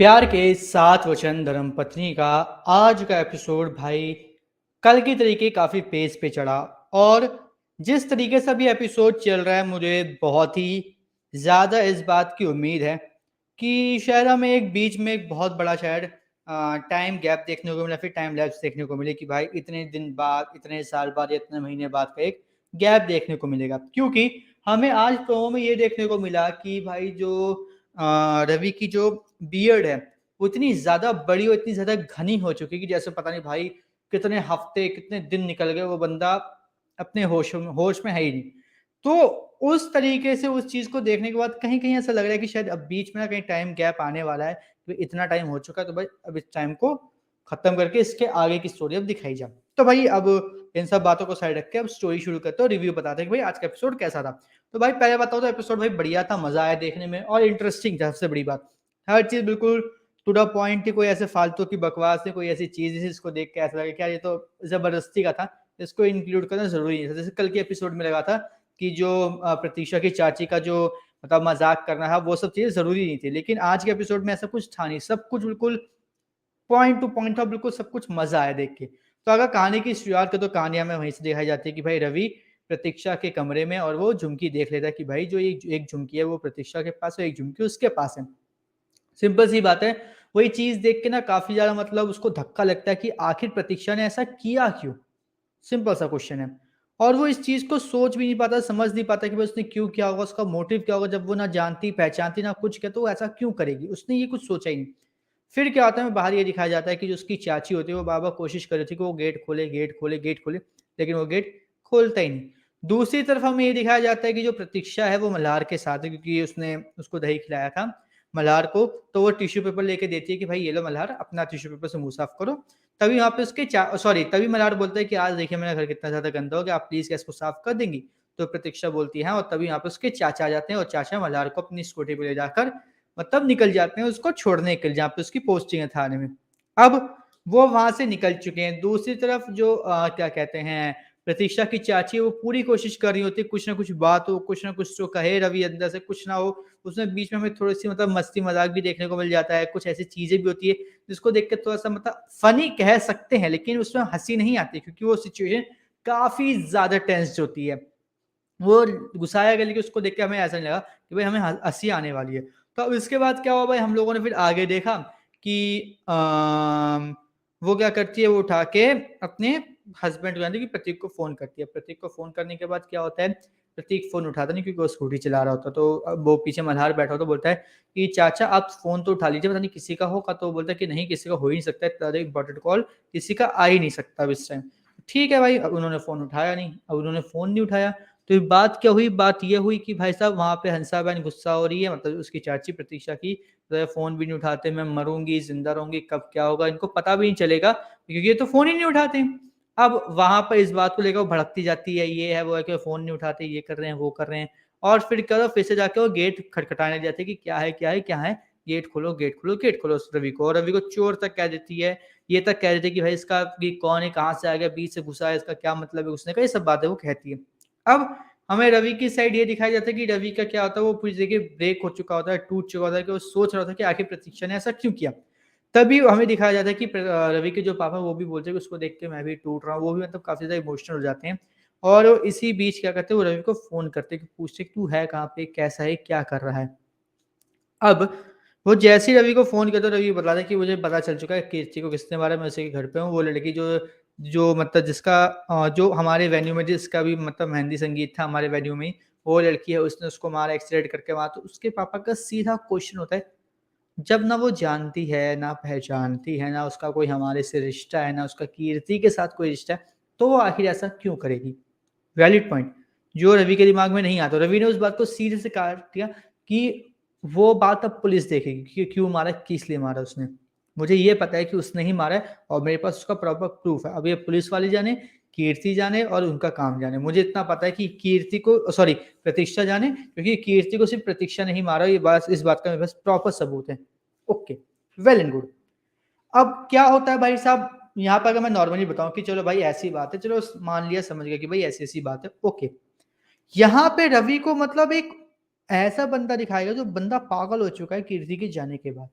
प्यार के 7 वचन धर्मपत्नी का आज का एपिसोड भाई कल की तरीके काफ़ी पेस पे चढ़ा। और जिस तरीके से अभी एपिसोड चल रहा है मुझे बहुत ही ज़्यादा इस बात की उम्मीद है कि शायद हमें एक बीच में एक बहुत बड़ा शायद टाइम गैप देखने को मिला, फिर टाइम लैप्स देखने को मिले कि भाई इतने दिन बाद, इतने साल बाद या इतने महीने बाद का एक गैप देखने को मिलेगा। क्योंकि हमें आज प्रोमो में ये देखने को मिला कि भाई जो रवि की जो बियर्ड है वो इतनी ज़्यादा बड़ी और इतनी ज़्यादा घनी हो चुकी है कि जैसे पता नहीं भाई कितने हफ्ते कितने दिन निकल गए, वो बंदा अपने होश में है ही नहीं। तो उस तरीके से उस चीज़ को देखने के बाद कहीं-कहीं ऐसा लग रहा है कि शायद अब बीच में ना कहीं टाइम गैप आने वाला है। तो इतना टाइम हो चुका है तो भाई अब इस टाइम को खत्म करके इसके आगे की स्टोरी अब दिखाई जाए। तो भाई अब इन सब बातों को साइड रख के अब स्टोरी शुरू करते हैं और रिव्यू बताते हैं कि भाई आज का एपिसोड कैसा था। तो भाई पहले बताओ तो एपिसोड भाई बढ़िया था, मज़ा आया देखने में और इंटरेस्टिंग था सबसे बड़ी बात। हर चीज़ बिल्कुल टू द पॉइंट थी, कोई ऐसे फालतू की बकवास नहीं, कोई ऐसी चीज़ थी जिसको देख के ऐसा लगा कि यार ये तो ज़बरदस्ती का था, इसको इंक्लूड करना ज़रूरी नहीं था। जैसे कल के एपिसोड में लगा था कि जो प्रतीक्षा की चाची का जो मतलब मज़ाक करना था वो सब चीज़ें ज़रूरी नहीं थी। लेकिन आज के एपिसोड में ऐसा कुछ था नहीं, सब कुछ बिल्कुल पॉइंट टू पॉइंट था, बिल्कुल सब कुछ मज़ा आया देख के। तो अगर कहानी की शुरुआत करें तो कहानी हमें वहीं से दिखाई जाती है कि भाई रवि प्रतीक्षा के कमरे में और वो झुमकी देख लेता है कि भाई जो ये एक झुमकी है वो प्रतीक्षा के पास है, एक झुमकी उसके पास है। सिंपल सी बात है, वही चीज़ देख के ना काफ़ी ज़्यादा मतलब उसको धक्का लगता है कि आखिर प्रतीक्षा ने ऐसा किया क्यों? सिंपल सा क्वेश्चन है। और वो इस चीज़ को सोच भी नहीं पाता, समझ नहीं पाता कि भाई उसने क्यों किया होगा, उसका मोटिव क्या होगा जब वो ना जानती, पहचानती ना कुछ क्या, तो वो ऐसा क्यों करेगी? उसने ये कुछ सोचा ही नहीं। फिर क्या होता है बाहर ये दिखाया जाता है कि जो उसकी चाची होती है वो बार-बार कोशिश कर रही थी कि वो गेट खोले, गेट खोले, गेट खोले, लेकिन वो गेट खोलता ही नहीं। दूसरी तरफ हमें ये दिखाया जाता है कि जो प्रतीक्षा है वो मल्हार के साथ है क्योंकि उसने उसको दही खिलाया था मल्हार को, तो वो टिश्यू पेपर लेके देती है कि भाई ये लो मल्हार अपना टिश्यू पेपर से मुँह साफ करो। तभी वहाँ पे उसके तभी मल्हार बोलता है कि आज देखिए मेरा घर कितना ज़्यादा गंदा हो गया, आप प्लीज़ क्या इसको साफ कर देंगी? तो प्रतीक्षा बोलती है हाँ, और तभी वहाँ पे उसके चाचा आ जाते हैं और चाचा मल्हार को अपनी स्कूटी पे ले जाकर मतलब निकल जाते हैं उसको छोड़ने के लिए जहाँ पे उसकी पोस्टिंग है थाने में। अब वो वहाँ से निकल चुके हैं। दूसरी तरफ जो क्या कहते हैं प्रतीक्षा की चाची है वो पूरी कोशिश कर रही होती है कुछ न कुछ बात हो, कुछ न कुछ तो कहे रवि अंदर से कुछ ना हो। उसमें बीच में हमें थोड़ी-सी मतलब मस्ती-मज़ाक भी देखने को मिल जाता है। कुछ ऐसी चीज़ें भी होती है जिसको देख के थोड़ा-सा मतलब फ़नी कह सकते हैं लेकिन उसमें हँसी नहीं आती क्योंकि वो सिचुएशन काफ़ी ज़्यादा टेंस्ड होती है। वो गुस्साया गया लेकिन उसको देख के हमें ऐसा नहीं लगा कि भाई हमें हँसी आने वाली है। तो अब इसके बाद क्या हुआ भाई हम लोगों ने फिर आगे देखा कि वो क्या करती है वो उठा के अपने हस्बैंड को यानी कि प्रतीक को फ़ोन करती है। प्रतीक को फ़ोन करने के बाद क्या होता है, प्रतीक फ़ोन उठाता नहीं क्योंकि वो स्कूटी चला रहा होता है। तो अब वो पीछे मल्हार बैठा होता है, बोलता है कि चाचा आप फ़ोन तो उठा लीजिए, पता नहीं किसी का होगा। तो वो बोलता है कि नहीं किसी का हो ही नहीं सकता है, इतना इम्पोर्टेंट कॉल किसी का आ ही नहीं सकता अब इस टाइम। ठीक है भाई, अब उन्होंने फ़ोन उठाया नहीं, अब उन्होंने फ़ोन नहीं उठाया तो बात क्या हुई? बात ये हुई कि भाई साहब वहाँ पे हंसाबेन गुस्सा हो रही है मतलब उसकी चाची प्रतीक्षा की, जो फ़ोन भी नहीं उठाते, मैं मरूँगी, ज़िंदा रहूँगी, कब क्या होगा इनको पता भी नहीं चलेगा क्योंकि ये तो फ़ोन ही नहीं उठाते। अब वहाँ पर इस बात को लेकर वो भड़कती जाती है, ये है, वो है कि फ़ोन नहीं उठाते, ये कर रहे हैं, वो कर रहे हैं और फिर क्या हुआ फिर से जाके वो गेट खटखटाने जाते हैं कि क्या है, क्या है, क्या है? गेट खोलो, गेट खोलो, गेट खोलो उस रवि को और रवि को चोर तक कह देती है, ये तक कह देती है कि भाई इसका ये कौन है, कहाँ से आ गया, बीच से घुसा है, इसका क्या मतलब है घुसने का, ये सब बातें वो कहती है। अब हमें रवि की साइड ये दिखाया जाता है कि रवि का क्या होता है वो पूरी जगह ब्रेक हो चुका होता है, टूट चुका होता है कि वो सोच रहा होता है कि आखिर प्रतीक्षा ने ऐसा क्यों किया? तभी हमें दिखाया जाता है कि रवि के जो पापा हैं वो भी बोलते हैं कि उसको देख के मैं भी टूट रहा हूँ, वो भी मतलब काफ़ी ज़्यादा इमोशनल हो जाते हैं। और इसी बीच क्या करते हैं वो रवि को फ़ोन करते हैं कि पूछते हैं कि तू है कहाँ पे? कैसा है? क्या कर रहा है? अब वो जैसे ही रवि को फ़ोन किया तो रवि बताता है कि मुझे पता चल चुका है कीर्ति को किसने मारा, मैं उसी के घर पे हूँ। वो लड़की जो जो मतलब जिसका जो हमारे वेन्यू में जिसका भी मतलब मेहंदी संगीत था हमारे वेन्यू में ही, वो लड़की है उसने उसको मारा, एक्सीडेंट करके मारा। तो उसके पापा का सीधा क्वेश्चन होता है, जब ना वो जानती है, ना पहचानती है, ना उसका कोई हमारे से रिश्ता है, ना उसका कीर्ति के साथ कोई रिश्ता है, तो वो आखिर ऐसा क्यों करेगी? वैलिड पॉइंट, जो रवि के दिमाग में नहीं आता। रवि ने उस बात को सीधे से काट दिया कि वो बात अब पुलिस देखेगी कि क्यों मारा, किस लिए मारा उसने। मुझे ये पता है कि उसने ही मारा है और मेरे पास उसका प्रॉपर प्रूफ है। अब ये पुलिस वाले जाने, कीर्ति जाने और उनका काम जाने। मुझे इतना पता है कि कीर्ति को सॉरी प्रतीक्षा जाने क्योंकि कीर्ति को सिर्फ़ प्रतीक्षा ने ही मारा, ये बात इस बात का मेरे पास प्रॉपर सबूत है। Okay, well and good. अब क्या होता है भाई साहब, यहाँ पर अगर मैं नॉर्मली बताऊँ कि चलो भाई ऐसी बात है, चलो मान लिया समझ गया कि भाई ऐसी-ऐसी बात है, ओके। यहाँ पे रवि को मतलब एक ऐसा बंदा दिखाएगा जो बंदा पागल हो चुका है कीर्ति के जाने के बाद।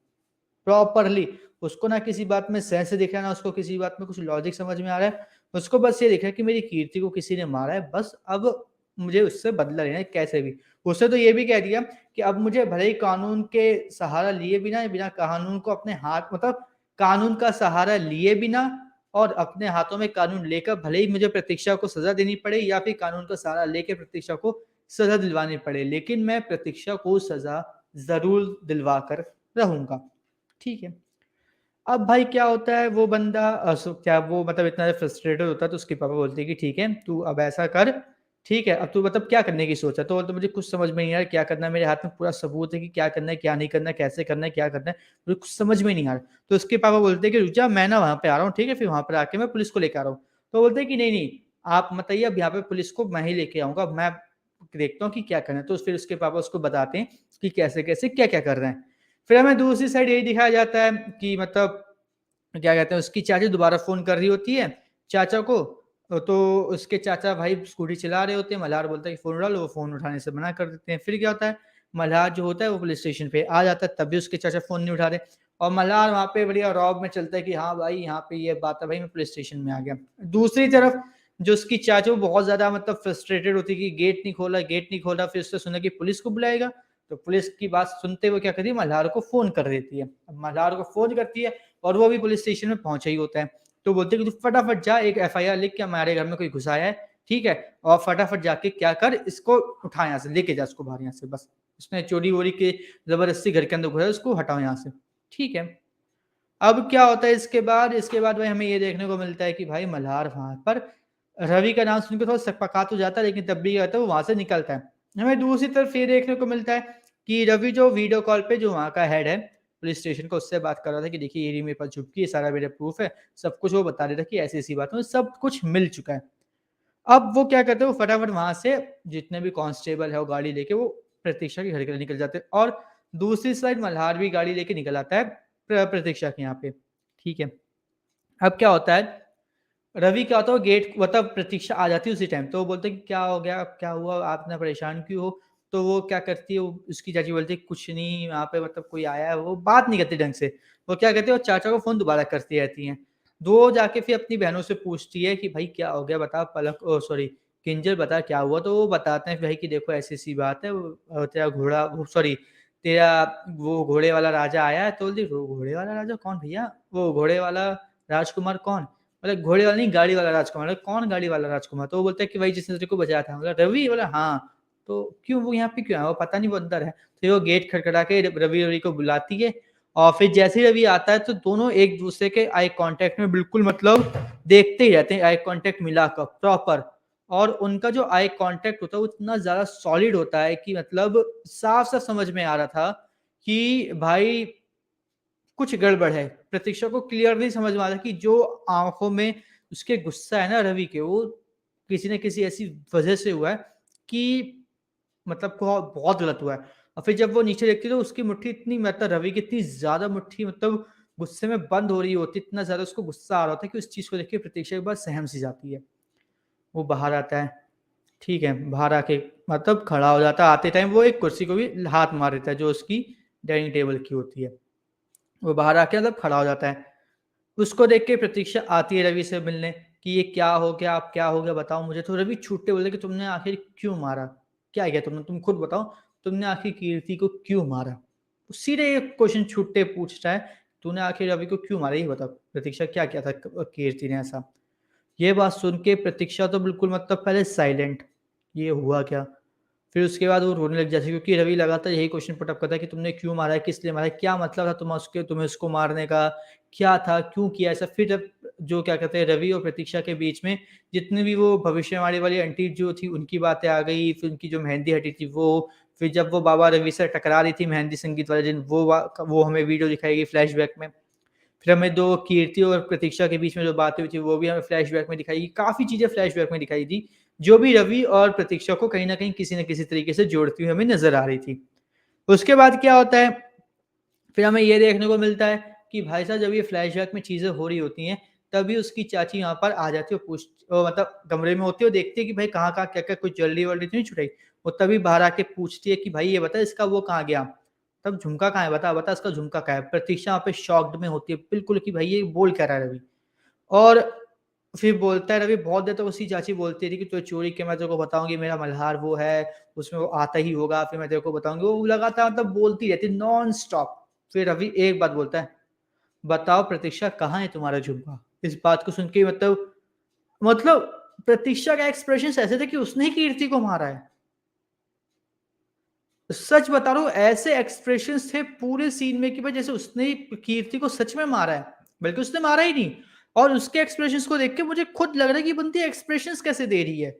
प्रॉपरली। उसको ना किसी बात में सेंस दिख रहा है, ना उसको किसी बात में कुछ लॉजिक समझ में आ रहा है। उसको बस ये दिख रहा है कि मेरी कीर्ति को किसी ने मारा है, बस अब मुझे उससे बदला लेना है कैसे भी। उसने तो ये भी कह दिया कि अब मुझे भले ही कानून के सहारा लिए बिना, बिना कानून को अपने हाथ मतलब कानून का सहारा लिए बिना और अपने हाथों में कानून लेकर भले ही मुझे प्रतीक्षा को सज़ा देनी पड़े या फिर कानून का सहारा लेके प्रतीक्षा को सज़ा दिलवानी पड़े, लेकिन मैं प्रतीक्षा को सज़ा ज़रूर दिलवा कर रहूँगा। ठीक है। अब भाई क्या होता है वो बंदा क्या वो मतलब इतना ज़्यादा फ्रस्ट्रेटेड होता है तो उसके पापा बोलते हैं कि ठीक है, तू अब ऐसा कर, ठीक है, अब तू मतलब क्या करने की सोचा? तो बोलता है मुझे कुछ समझ में नहीं आ रहा क्या करना है, मेरे हाथ में पूरा सबूत है कि क्या करना है, क्या नहीं करना है, कैसे करना है, क्या करना है, मुझे कुछ समझ में नहीं आ रहा। तो उसके पापा बोलते हैं कि रुक जा, मैं ना वहाँ पे आ रहा हूँ, ठीक है? फिर वहाँ पर आके मैं पुलिस को लेके आ रहा हूँ। तो बोलते हैं कि नहीं, नहीं, आप मत आइए, अब यहाँ पे पुलिस को मैं ही लेके आऊँगा, मैं देखता हूँ कि क्या करना है। तो फिर उसके पापा उसको बताते हैं कि कैसे-कैसे, क्या-क्या कर रहे हैं। फिर हमें दूसरी साइड यही दिखाया जाता है कि मतलब क्या कहते हैं उसकी चाची दोबारा फ़ोन कर रही होती है चाचा को, तो उसके चाचा भाई स्कूटी चला रहे होते हैं, मल्हार बोलता है कि फ़ोन उठा लो, वो फ़ोन उठाने से मना कर देते हैं। फिर क्या होता है, मल्हार जो होता है वो पुलिस स्टेशन पे आ जाता है, तब भी उसके चाचा फ़ोन नहीं उठा रहे और मल्हार वहाँ पे बढ़िया रौब में चलता है कि हाँ भाई, यहाँ पे ये बात है भाई, मैं पुलिस स्टेशन में आ गया। दूसरी तरफ जो उसकी चाची वो बहुत ज़्यादा मतलब फ्रस्ट्रेटेड होती है कि गेट नहीं खोला, फिर उसने सुना कि पुलिस को बुलाएगा, तो पुलिस की बात सुनते हुए क्या करती है, मल्हार को फ़ोन कर देती है। अब मल्हार को फ़ोन करती है और वो अभी पुलिस स्टेशन में पहुँचा ही होता है। तो बोलते हैं कि तू फटाफट जा, एक एफआईआर लिख के हमारे घर में कोई घुसा है, ठीक है? और फटाफट जाके क्या कर, इसको उठा यहाँ से, लेके जा इसको बाहर यहाँ से बस। उसने चोरी-वोरी के ज़बरदस्ती घर के अंदर घुसा है, उसको हटाओ यहाँ से। ठीक है। अब क्या होता है इसके बाद भाई हमें ये देखने को मिलता है कि भाई मल्हार वहाँ पर रवि का नाम सुन के थोड़ा सकपका तो जाता है, लेकिन तब भी क्या होता है वो वहाँ से निकलता है। हमें दूसरी तरफ ये देखने को मिलता है कि रवि जो वीडियो कॉल पे जो वहाँ का हेड है, पुलिस स्टेशन का, उससे बात कर रहा था कि देखिए ये रही मेरे पास चुटकी, ये सारा मेरा प्रूफ है, सब कुछ वो बता रहा था कि ऐसी-ऐसी बात है, सब कुछ मिल चुका है। अब वो क्या करते हैं, वो फटाफट वहाँ से जितने भी कांस्टेबल है वो गाड़ी लेके वो प्रतीक्षा के घर के लिए निकल जाते हैं और दूसरी साइड मल्हार भी गाड़ी लेके निकल आता है प्रतीक्षा के यहाँ पे, ठीक है। अब क्या होता है, रवि क्या होता है वो गेट मतलब प्रतीक्षा आ जाती है उसी टाइम, तो वो बोलते हैं कि क्या हो गया, क्या हुआ, आप इतना परेशान क्यों हो? तो वो क्या करती है, वो उसकी चाची बोलती है कुछ नहीं, यहाँ पे मतलब कोई आया है, वो बात नहीं करती ढंग से। वो क्या कहती है, वो चाचा को फ़ोन दोबारा करती रहती हैं। वो जाके फिर अपनी बहनों से पूछती है कि भाई क्या हो गया बता, पलक सॉरी किंजल बता क्या हुआ? तो वो बताते हैं भाई कि देखो ऐसी-ऐसी बात है, वो तेरा घोड़ा वो सॉरी तेरा वो घोड़े वाला राजा आया है। तो बोलती है, घोड़े वाला राजा कौन भैया? वो घोड़े वाला राजकुमार कौन? मतलब घोड़े वाला नहीं, गाड़ी वाला राजकुमार। कौन गाड़ी वाला राजकुमार? तो वो बोलता है कि वही जिसने तेरे को बचाया था। बोला रवि? बोला हाँ। तो क्यों वो यहाँ पे क्यों आया? वो पता नहीं वो अंदर है। फिर वो गेट खटखटा के रवि को बुलाती है और फिर जैसे ही रवि आता है तो दोनों एक-दूसरे के आई कॉन्टैक्ट में बिल्कुल मतलब देखते ही रहते हैं, आई कॉन्टैक्ट मिलाकर प्रॉपर। और उनका जो आई कॉन्टैक्ट होता है वो इतना ज़्यादा सॉलिड होता है कि मतलब साफ-साफ समझ में आ रहा था कि भाई कुछ गड़बड़ है। प्रतीक्षा को क्लियरली समझ में आ रहा है कि जो आँखों में उसके गुस्सा है ना रवि के, वो किसी न किसी ऐसी वजह से हुआ है कि मतलब बहुत गलत हुआ है। और फिर जब वो नीचे देखती है तो उसकी मुट्ठी इतनी मतलब रवि की इतनी ज़्यादा मुट्ठी मतलब गुस्से में बंद हो रही होती है, इतना ज़्यादा उसको गुस्सा आ रहा होता है कि उस चीज़ को देख के प्रतीक्षा एक बार सहम-सी जाती है। वो बाहर आता है, ठीक है? बाहर आके मतलब खड़ा हो जाता है, आते टाइम वो एक कुर्सी को भी हाथ मार देता है जो उसकी डाइनिंग टेबल की होती है। वो बाहर आके मतलब खड़ा हो जाता है। उसको देख के प्रतीक्षा आती है रवि से मिलने कि ये क्या हो गया? अब क्या हो गया बताओ मुझे? तो रवि छूटते बोलता है कि तुमने आखिर क्यों मारा? क्या किया तुमने? तुम खुद बताओ, तुमने आखिर कीर्ति को क्यों मारा? सीधे ये क्वेश्चन छूटते पूछता है, तूने आखिर रवि को क्यों मारा? ये बता। प्रतीक्षा क्या किया था कीर्ति ने ऐसा? ये बात सुन के प्रतीक्षा तो बिल्कुल मतलब पहले साइलेंट, ये हुआ क्या? फिर उसके बाद वो रोने लग जाती है क्योंकि रवि लगातार यही क्वेश्चन पुट अप करता है कि तुमने क्यों मारा है? किस लिए मारा है? क्या मतलब था तुम्हें उसको मारने का? क्या था? क्यों किया ऐसा? फिर जब जो क्या कहते हैं रवि और प्रतीक्षा के बीच में जितनी भी वो भविष्यवाणी वाली आंटी जो थी उनकी बातें आ गई, फिर उनकी जो मेहंदी हटी थी वो, फिर जब वो बाबा रवि से टकरा रही थी मेहंदी संगीत वाले दिन वो हमें वीडियो दिखाई गई फ्लैशबैक में। फिर हमें 2 कीर्ति और प्रतीक्षा के बीच में जो बातें हुई थी, वो भी हमें फ्लैशबैक में दिखाई गई। काफ़ी चीज़ें फ्लैशबैक में दिखाई दी, जो भी रवि और प्रतीक्षा को कहीं न कहीं, किसी न किसी तरीके से जोड़ती हुई हमें नज़र आ रही थी। उसके बाद क्या होता है, फिर हमें ये देखने को मिलता है कि भाई साहब जब ये फ्लैशबैक में चीज़ें हो रही होती हैं, तभी उसकी चाची यहाँ पर आ जाती है और मतलब कमरे में होती है और देखती है कि भाई कहाँ-कहाँ, क्या-क्या कुछ ज्वेलरी-वोलरी तो नहीं छुटाई। वो तभी बाहर आके पूछती है कि भाई ये बता इसका वो कहाँ गया? मतलब झुमका कहाँ है, बता बता इसका झुमका कहाँ है। प्रतीक्षा वहाँ पे शॉक्ड में होती है बिल्कुल कि भाई ये बोल क्या रहा है रवि। और फिर बोलता है रवि, बहुत देर तक उसी चाची बोलती थी कि तू चोरी के मैं तेरे को बताऊंगी, मेरा मल्हार वो है, उसमें वो आता ही होगा, फिर मैं तेरे को बताऊंगी। वो लगातार मतलब बोलती रहती नॉन स्टॉप। फिर रवि एक बात बोलता है, बताओ प्रतीक्षा कहाँ है तुम्हारा झुमका। इस बात को सुन के मतलब प्रतीक्षा का एक्सप्रेशन ऐसे थे कि उसने ही कीर्ति को मारा है। सच बता रहा हूं, ऐसे एक्सप्रेशंस थे पूरे सीन में कि भाई जैसे उसने ही कीर्ति को सच में मारा है, बल्कि उसने मारा ही नहीं। और उसके एक्सप्रेशंस को देख के मुझे खुद लग रहा है कि बंदी एक्सप्रेशंस कैसे दे रही है।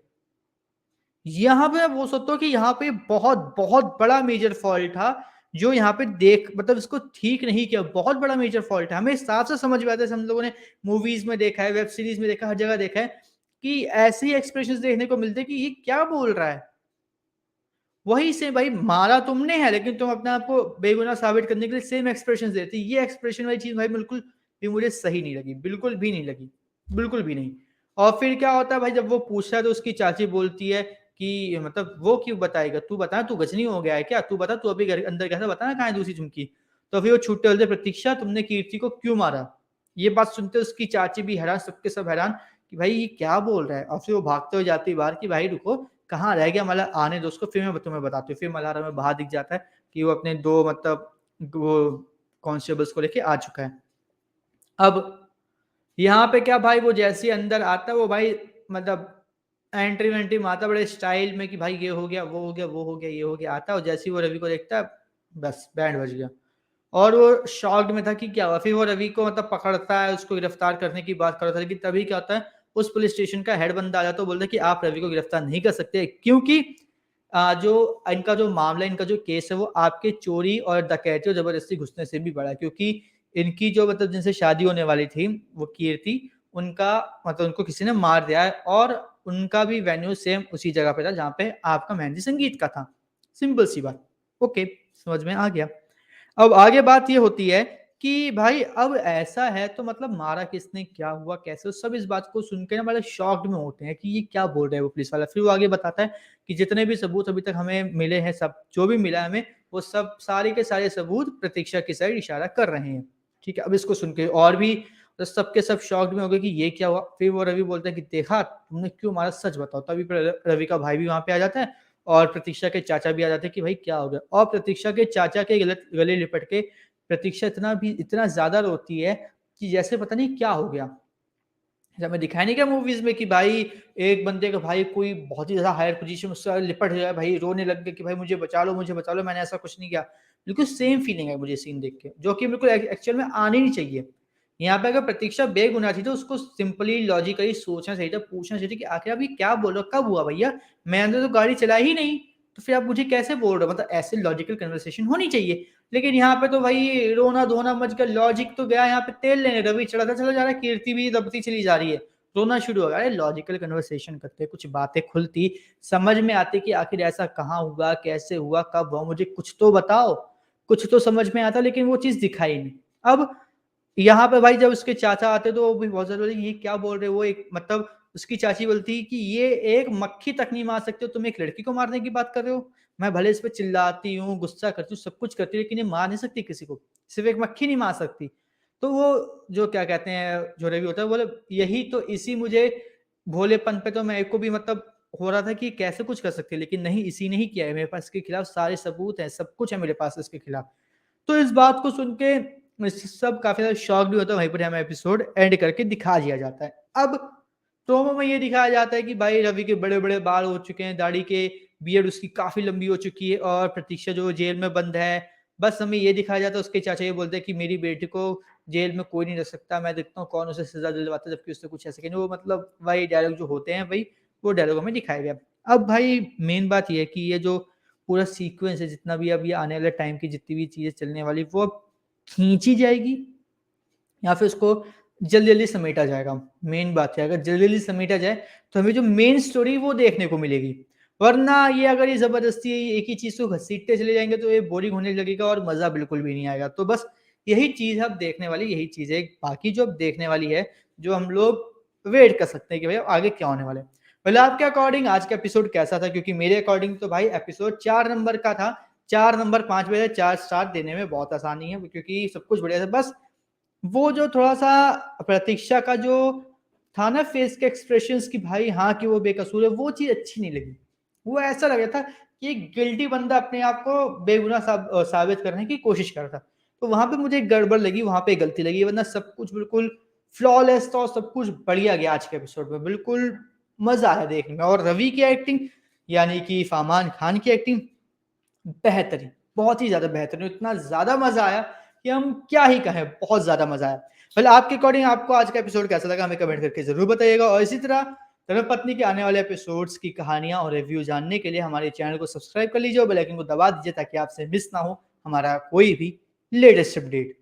यहाँ पे मैं बोल सकता हूँ कि यहाँ पे बहुत बहुत बड़ा मेजर फॉल्ट था, जो यहाँ पे देख मतलब इसको ठीक नहीं किया। बहुत बड़ा मेजर फॉल्ट है। हमें इस हिसाब से समझ में आता है, हम लोगों ने मूवीज में देखा है, वेब सीरीज में देखा है, हर जगह देखा है कि ऐसे ही एक्सप्रेशंस देखने को मिलते हैं कि ये क्या बोल रहा है। वही से भाई, मारा तुमने है लेकिन तुम अपने आप को बेगुनाह साबित करने के लिए सेम एक्सप्रेशन देती। ये एक्सप्रेशन वाली चीज भाई बिल्कुल भी मुझे सही नहीं लगी, बिल्कुल भी नहीं लगी, बिल्कुल भी नहीं। और फिर क्या होता है भाई, जब वो पूछता है तो उसकी चाची बोलती है कि मतलब वो क्यों बताएगा, तू बता, तू गजनी हो गया है क्या, तू बता, तू अभी घर अंदर गया था, बता ना कहाँ है दूसरी झुमकी। तो फिर वो छूटते बोलते, प्रतीक्षा तुमने कीर्ति को क्यों मारा। ये बात सुनते उसकी चाची भी हैरान, सबके सब हैरान कि भाई ये क्या बोल रहा है। और फिर वो भागते हुए जाती है बाहर कि भाई रुको, कहाँ रह गया मल्हार, आने दो उसको, फिर मैं तुम्हें बताती हूँ। फिर मल्हार हमें बाहर दिख जाता है कि वो अपने दो मतलब वो कॉन्स्टेबल्स को लेके आ चुका है। अब यहाँ पे क्या भाई, वो जैसे ही अंदर आता है वो भाई मतलब एंट्री वेंट्री मारता बड़े स्टाइल में कि भाई ये हो गया, वो हो गया, वो हो गया, ये हो गया, आता है और जैसे ही वो रवि को देखता है बस बैंड बज गया। और वो शॉक्ड में था कि क्या हुआ। फिर वो रवि को मतलब पकड़ता है, उसको गिरफ्तार करने की बात करता है, लेकिन तभी क्या होता है, उस पुलिस स्टेशन का हेड बंदा आ जाता है, बोलता है कि आप रवि को गिरफ्तार नहीं कर सकते क्योंकि जो इनका जो मामला, इनका जो केस है वो आपके चोरी और डकैती और जबरदस्ती घुसने से भी बड़ा है। क्योंकि इनकी जो मतलब जिनसे शादी होने वाली थी वो कीर्ति, उनका मतलब उनको किसी ने मार दिया है, और उनका भी वेन्यू सेम उसी जगह पे था जहाँ पे आपका मेहंदी संगीत का था। सिंपल सी बात। ओके, समझ में आ गया। अब आगे बात ये होती है कि भाई अब ऐसा है तो मतलब मारा किसने, क्या हुआ, कैसे, सब इस बात को सुन के ना बड़े शॉक्ड में होते हैं कि ये क्या बोल रहे हैं वो पुलिस वाला। फिर वो आगे बताता है कि जितने भी सबूत अभी तक हमें मिले हैं, सब जो भी मिला है हमें, वो सब सारे के सारे सबूत प्रतीक्षा की साइड इशारा कर रहे हैं। ठीक है, अब इसको सुन के और भी तो सबके सब शॉक्ड में हो गए कि ये क्या हुआ। फिर वो रवि बोलता है कि देखा तुमने क्यों मारा, सच बताओ। तभी रवि का भाई भी वहां पे आ जाता है और प्रतीक्षा के चाचा भी आ जाते हैं कि भाई क्या हो गया। और प्रतीक्षा के चाचा के गले लिपट के प्रतीक्षा इतना ज्यादा रोती है कि जैसे पता नहीं क्या हो गया। हमें दिखाया नहीं क्या मूवीज में कि भाई एक बंदे का भाई कोई बहुत ही ज्यादा हायर पोजीशन, उससे लिपट गया भाई, रोने लग गया कि भाई मुझे बचा लो, मुझे बचा लो, मैंने ऐसा कुछ नहीं किया। बिल्कुल सेम फीलिंग है मुझे सीन देख के, जो कि बिल्कुल एक्चुअल में आनी नहीं चाहिए। यहाँ पे अगर प्रतीक्षा बेगुनाह थी तो उसको सिंपली लॉजिकली सोचना चाहिए था, पूछना चाहिए कि आखिर आप ये क्या बोल रहे हो, कब हुआ भैया, मैंने तो गाड़ी चलाई ही नहीं, तो फिर आप मुझे कैसे बोल रहे हो। मतलब ऐसे लॉजिकल कन्वर्सेशन होनी चाहिए। लेकिन यहाँ पे तो भाई रोना धोना मच गया, लॉजिक तो गया यहाँ पे तेल लेने, रवि चढ़ा था चला जा रहा है, कीर्ति भी दबती चली जा रही है, रोना शुरू हो गया। अरे लॉजिकल कन्वर्सेशन करते, कुछ बातें खुलती, समझ में आती कि आखिर ऐसा कहाँ हुआ, कैसे हुआ, कब हुआ, मुझे कुछ तो बताओ, कुछ तो समझ में आता। लेकिन वो चीज दिखाई नहीं। अब यहाँ पे भाई जब उसके चाचा आते तो वो भी बहुत ज्यादा बोले ये क्या बोल रहे हो। वो एक मतलब उसकी चाची बोलती कि ये एक मक्खी तक नहीं मार सकते हो, तुम एक लड़की को मारने की बात कर रहे हो। मैं भले इस पे चिल्लाती हूँ, गुस्सा करती हूँ, सब कुछ करती हूँ, लेकिन ये मार नहीं सकती किसी को, सिर्फ एक मक्खी नहीं मार सकती। तो वो जो क्या कहते हैं जो रवि होता है बोले, यही तो इसी मुझे भोलेपन पे तो मेरे को भी मतलब हो रहा था कि कैसे कुछ कर सकती है, लेकिन नहीं, इसी ने ही किया है, मेरे पास इसके खिलाफ सारे सबूत हैं, सब कुछ है मेरे पास इसके खिलाफ। तो इस बात को सुन के सब काफी ज्यादा शॉक भी होता है। वहीं पर हमें एपिसोड एंड करके दिखा दिया जाता है। अब प्रोमो में ये दिखाया जाता है कि भाई रवि के बड़े बड़े बाल हो चुके हैं, दाढ़ी के बियर्ड उसकी काफी लंबी हो चुकी है, और प्रतीक्षा जो जेल में बंद है। बस हमें ये दिखाया जाता है, उसके चाचा ये बोलते हैं कि मेरी बेटी को जेल में कोई नहीं रख सकता, मैं देखता हूँ कौन उसे सजा दिलवाता है, जबकि उससे कुछ ऐसे वो मतलब वही डायलॉग जो होते हैं भाई, वो डायलॉग हमें दिखाया गया। अब भाई मेन बात यह है कि ये जो पूरा सीक्वेंस है, जितना भी अब ये आने वाले टाइम की जितनी भी चीजें चलने वाली, वो अब खींची जाएगी या फिर उसको जल्दी जल्दी समेटा जाएगा। मेन बात है, अगर जल्दी जल्दी समेटा जाए तो हमें जो मेन स्टोरी वो देखने को मिलेगी। वरना ये अगर ये जबरदस्ती एक ही चीज को घसीटते चले जाएंगे तो ये बोरिंग होने लगेगा और मजा बिल्कुल भी नहीं आएगा। तो बस यही चीज अब देखने वाली, यही चीज है। बाकी जो अब देखने वाली है, जो हम लोग वेट कर सकते हैं कि भाई आगे क्या होने वाले। पहले आपके अकॉर्डिंग आज का एपिसोड कैसा था, क्योंकि मेरे अकॉर्डिंग तो भाई एपिसोड 4 नंबर का था। 4 नंबर 5 में 4 स्टार देने में बहुत आसानी है क्योंकि सब कुछ बढ़िया था। बस वो जो थोड़ा-सा प्रतीक्षा का जो था ना फेस के एक्सप्रेशंस कि भाई हाँ, कि वो बेकसूर है, वो चीज़ अच्छी नहीं लगी। वो ऐसा लग रहा था कि एक गिल्टी बंदा अपने आप को बेगुनाह साबित करने की कोशिश कर रहा था। तो वहाँ पे मुझे एक गड़बड़ लगी, वहाँ पे गलती लगी, वरना सब कुछ बिल्कुल फ्लॉलेस था और सब कुछ बढ़िया गया आज के एपिसोड में। बिल्कुल मज़ा आया देखने में और रवि की एक्टिंग यानी कि फरमान खान की एक्टिंग बेहतरीन, बहुत ही ज़्यादा बेहतरीन, इतना ज़्यादा मज़ा आया कि हम क्या ही कहें, बहुत ज़्यादा मज़ा आया। वेल आपके अकॉर्डिंग आपको आज का एपिसोड कैसा लगा हमें कमेंट करके ज़रूर बताइएगा और इसी तरह धर्मपत्नी के आने वाले एपिसोड्स की कहानियाँ और रिव्यू जानने के लिए हमारे चैनल को सब्सक्राइब कर लीजिए और बेल आइकन को दबा दीजिए ताकि आपसे मिस ना हो हमारा कोई भी लेटेस्ट अपडेट।